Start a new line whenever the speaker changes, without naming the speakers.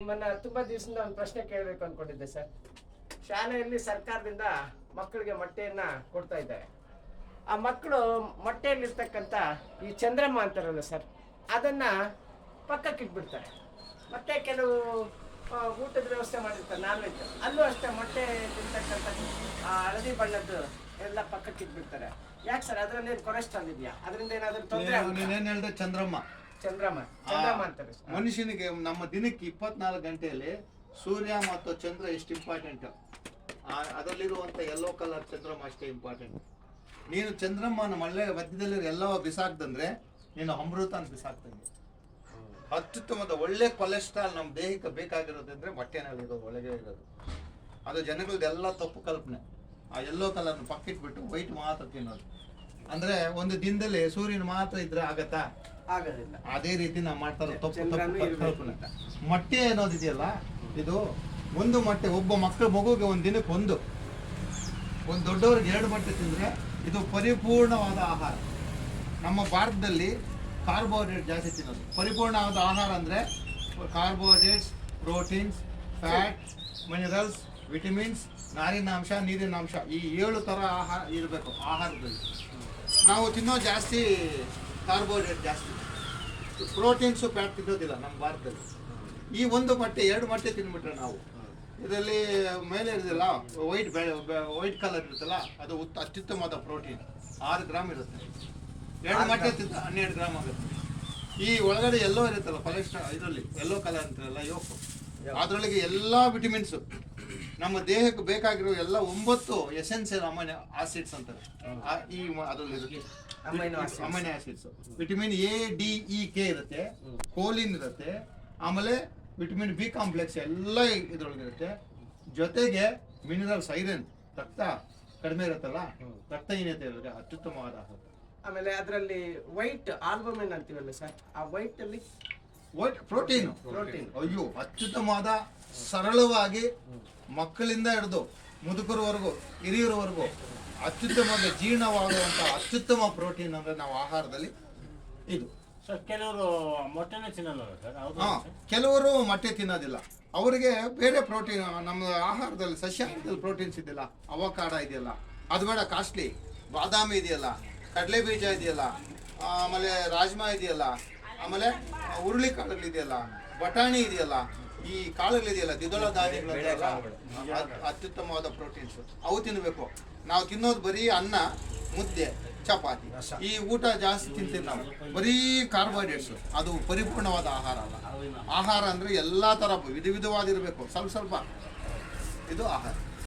ನಿಮ್ಮನ್ನ ತುಂಬಾ ದಿವಸದಿಂದ ಒಂದು ಪ್ರಶ್ನೆ ಕೇಳಬೇಕು ಅನ್ಕೊಂಡಿದ್ದೆ ಸರ್. ಶಾಲೆಯಲ್ಲಿ ಸರ್ಕಾರದಿಂದ ಮಕ್ಕಳಿಗೆ ಮೊಟ್ಟೆಯನ್ನ ಕೊಡ್ತಾ ಇದ್ದಾರೆ. ಆ ಮಕ್ಕಳು ಮೊಟ್ಟೆಯಲ್ಲಿರ್ತಕ್ಕಂಥ ಈ ಚಂದ್ರಮ್ಮ ಅಂತಾರಲ್ಲ ಸರ್, ಅದನ್ನ ಪಕ್ಕಕ್ಕೆ ಇಟ್ಬಿಡ್ತಾರೆ. ಮತ್ತೆ ಕೆಲವು ಊಟದ ವ್ಯವಸ್ಥೆ ಮಾಡಿರ್ತಾರೆ, ನಾನ್ ವೆಜ್, ಅಲ್ಲೂ ಅಷ್ಟೇ ಮೊಟ್ಟೆ ತಿಂತಕ್ಕಂಥ ಹಳದಿ ಬಣ್ಣದ್ದು ಎಲ್ಲ ಪಕ್ಕಕ್ಕೆ ಇಟ್ಬಿಡ್ತಾರೆ. ಯಾಕೆ ಸರ್? ಅದರಲ್ಲಿ ಕೊಲೆಸ್ಟ್ರಾಲ್ ಇದೆಯಾ? ಅದರಿಂದ ಏನಾದರೂ ತೊಂದರೆ?
ನೀನೇನ್ ಹೇಳ್ದೆ? ಚಂದ್ರಮ್ಮ
ಚಂದ್ರಮ್ಮ ಅಂತಾರೆ.
ಮನುಷ್ಯನಿಗೆ ನಮ್ಮ ದಿನಕ್ಕೆ 24 ಗಂಟೆಯಲ್ಲಿ ಸೂರ್ಯ ಮತ್ತು ಚಂದ್ರ ಎಷ್ಟು ಇಂಪಾರ್ಟೆಂಟ್, ಅದರಲ್ಲಿರುವಂತ ಯೆಲ್ಲೋ ಕಲರ್ ಚಂದ್ರಮ್ಮ ಅಷ್ಟೇ ಇಂಪಾರ್ಟೆಂಟ್. ನೀನು ಚಂದ್ರಮ್ಮನ ಮಳ್ಳೆ ಮಧ್ಯದಲ್ಲಿ ಎಲ್ಲವ ಬಿಸಾಕ್ದಂದ್ರೆ ನೀನು ಅಮೃತ ಅಂತ ಬಿಸಾಕ್ತಂಗೆ. ಅತ್ಯುತ್ತಮದ ಒಳ್ಳೆ ಕೊಲೆಸ್ಟ್ರಾಲ್ ನಮ್ಮ ದೇಹಕ್ಕೆ ಬೇಕಾಗಿರೋದಂದ್ರೆ ಹೊಟ್ಟೆನಲ್ಲಿರೋದು, ಒಳಗೆ ಇರೋದು. ಅದು ಜನಗಳದೆಲ್ಲ ತಪ್ಪು ಕಲ್ಪನೆ. ಆ ಯೆಲ್ಲೋ ಕಲರ್ನ ಪಕ್ಕಿಟ್ಬಿಟ್ಟು ವೈಟ್ ಮಾತ್ರ ತಿನ್ನೋದು. ಅಂದ್ರೆ ಒಂದು ದಿನದಲ್ಲಿ ಸೂರ್ಯನ ಮಾತ್ರ ಇದ್ರೆ ಆಗತ್ತಾ?
ಆಗೋದಿಲ್ಲ.
ಅದೇ ರೀತಿ ನಾವು ಮಾಡ್ತಾರೆ ತಪ್ಪು ಕಲ್ಪನೆ. ಮೊಟ್ಟೆ ಅನ್ನೋದಿದೆಯಲ್ಲ, ಇದು ಒಂದು ಮೊಟ್ಟೆ ಒಬ್ಬ ಮಗುಗೆ ಒಂದು ದಿನಕ್ಕೆ ಒಂದು ದೊಡ್ಡವ್ರಿಗೆ 2 ಮೊಟ್ಟೆ ತಿಂದ್ರೆ ಇದು ಪರಿಪೂರ್ಣವಾದ ಆಹಾರ. ನಮ್ಮ ಭಾರತದಲ್ಲಿ ಕಾರ್ಬೋಹೈಡ್ರೇಟ್ ಜಾಸ್ತಿ ತಿನ್ನೋದು. ಪರಿಪೂರ್ಣವಾದ ಆಹಾರ ಅಂದರೆ carbohydrates, proteins, fat, minerals, vitamins, ನಾರಿನಾಂಶ, ನೀರಿನಾಂಶ, ಈ 7 ಥರ ಆಹಾರ ಇರಬೇಕು ಆಹಾರದಲ್ಲಿ. ನಾವು ತಿನ್ನೋ ಜಾಸ್ತಿ ಕಾರ್ಬೋಹೈಡ್ರೇಟ್ ಜಾಸ್ತಿ, ಪ್ರೋಟೀನ್ಸು ಫ್ಯಾಟ್ ತಿನ್ನೋದಿಲ್ಲ ನಮ್ಮ ಭಾರತದಲ್ಲಿ. ಈ ಒಂದು ಮೊಟ್ಟೆ 2 ಮೊಟ್ಟೆ ತಿನ್ಬಿಟ್ರೆ ನಾವು ಇದರಲ್ಲಿ ಮೇಲೆ ಇರೋದಿಲ್ಲ ವೈಟ್ ಕಲರ್ ಇರುತ್ತಲ್ಲ, ಅದು ಅತ್ಯುತ್ತಮವಾದ ಪ್ರೋಟೀನ್ 6 ಗ್ರಾಮ್ ಇರುತ್ತೆ. 2 ಮೊಟ್ಟೆ ತಿಂತ 12 ಗ್ರಾಮ್ ಆಗುತ್ತೆ. ಈ ಒಳಗಡೆ ಎಲ್ಲೋ ಇರುತ್ತಲ್ಲ ಕೊಲೆಸ್ಟ್ರಾಲ್, ಇದರಲ್ಲಿ ಎಲ್ಲೋ ಕಲರ್ ಅಂತಾರಲ್ಲ ಯೋಕು, ಅದರೊಳಗೆ ಎಲ್ಲ ವಿಟಮಿನ್ಸು ನಮ್ಮ ದೇಹಕ್ಕೆ ಬೇಕಾಗಿರೋ ಎಲ್ಲ 9 ಎಸೆನ್ಷಿಯಲ್ ಅಮೈನೋ ಆಸಿಡ್ಸ್ ಅಂತಾರೆ. ಈ ಅದರಲ್ಲಿ amino acids, vitamin A, D, E, K ಇರುತ್ತೆ, ಕೋಲಿನ್ ಇರುತ್ತೆ, ಆಮೇಲೆ ವಿಟಮಿನ್ ಬಿ ಕಾಂಪ್ಲೆಕ್ಸ್ ಎಲ್ಲ ಇದ್ರೊಳಗಿರುತ್ತೆ. ಜೊತೆಗೆ ಮಿನರಲ್ಸ್, ಐರನ್, ರಕ್ತ ಕಡಿಮೆ ಇರುತ್ತಲ್ಲ, ರಕ್ತಹೀನತೆ ಇರುತ್ತೆ, ಅತ್ಯುತ್ತಮವಾದ ಆಹಾರ.
ಆಮೇಲೆ ಅದರಲ್ಲಿ ವೈಟ್ ಆಲ್ಬುಮಿನ್ ಅಂತೀವಲ್ಲ ಸರ್, ಆ ವೈಟ್ ಅಲ್ಲಿ
ಪ್ರೋಟೀನ್. ಅಯ್ಯೋ, ಅತ್ಯುತ್ತಮವಾದ, ಸರಳವಾಗಿ ಮಕ್ಕಳಿಂದ ಹಿಡಿದು ಮುದುಕರವರೆಗೂ ಹಿರಿಯರವರೆಗೂ ಅತ್ಯುತ್ತಮವಾದ ಜೀರ್ಣವಾಗುವಂಥ ಅತ್ಯುತ್ತಮ ಪ್ರೋಟೀನ್ ಅಂದ್ರೆ ನಾವು ಆಹಾರದಲ್ಲಿ ಇದು.
ಕೆಲವರು ಮೊಟ್ಟೆನೇ ತಿನ್ನಲ್ಲ ಸರ್?
ಕೆಲವರು ಮೊಟ್ಟೆ ತಿನ್ನೋದಿಲ್ಲ, ಅವರಿಗೆ ಬೇರೆ ಪ್ರೋಟೀನ್ ನಮ್ಮ ಆಹಾರದಲ್ಲಿ ಸಸ್ಯಾಹಾರದಲ್ಲಿ ಪ್ರೋಟೀನ್ಸ್ ಇದೆಯಲ್ಲ, ಅವಕಾಡ ಇದೆಯಲ್ಲ ಅದು ಬೇಡ, ಕಾಸ್ಟ್ಲಿ. ಬಾದಾಮಿ ಇದೆಯಲ್ಲ, ಕಡಲೆ ಬೀಜ ಇದೆಯಲ್ಲ, ಆಮೇಲೆ ರಾಜ್ಮಾ ಇದೆಯಲ್ಲ, ಆಮೇಲೆ ಹುರುಳಿ ಕಾಳುಗಳಿದೆಯಲ್ಲ, ಬಟಾಣಿ ಇದೆಯಲ್ಲ, ಈ ಕಾಳುಗಳಿದೆಯಲ್ಲ, ದ್ವಿದಳ ಧಾನ್ಯಗಳು ಅತ್ಯುತ್ತಮವಾದ ಪ್ರೋಟೀನ್ಸ್, ಅವು ತಿನ್ನಬೇಕು. ನಾವು ತಿನ್ನೋದು ಬರೀ ಅನ್ನ, ಮುದ್ದೆ, ಚಪಾತಿ, ಈ ಊಟ ಜಾಸ್ತಿ ತಿಂತೀವಿ ನಾವು, ಬರೀ ಕಾರ್ಬೋಹೈಡ್ರೇಟ್ಸ್. ಅದು ಪರಿಪೂರ್ಣವಾದ ಆಹಾರ ಅಲ್ಲ. ಆಹಾರ ಅಂದರೆ ಎಲ್ಲ ಥರ ವಿಧವಾಗಿರಬೇಕು, ಸ್ವಲ್ಪ ಇದು ಆಹಾರ.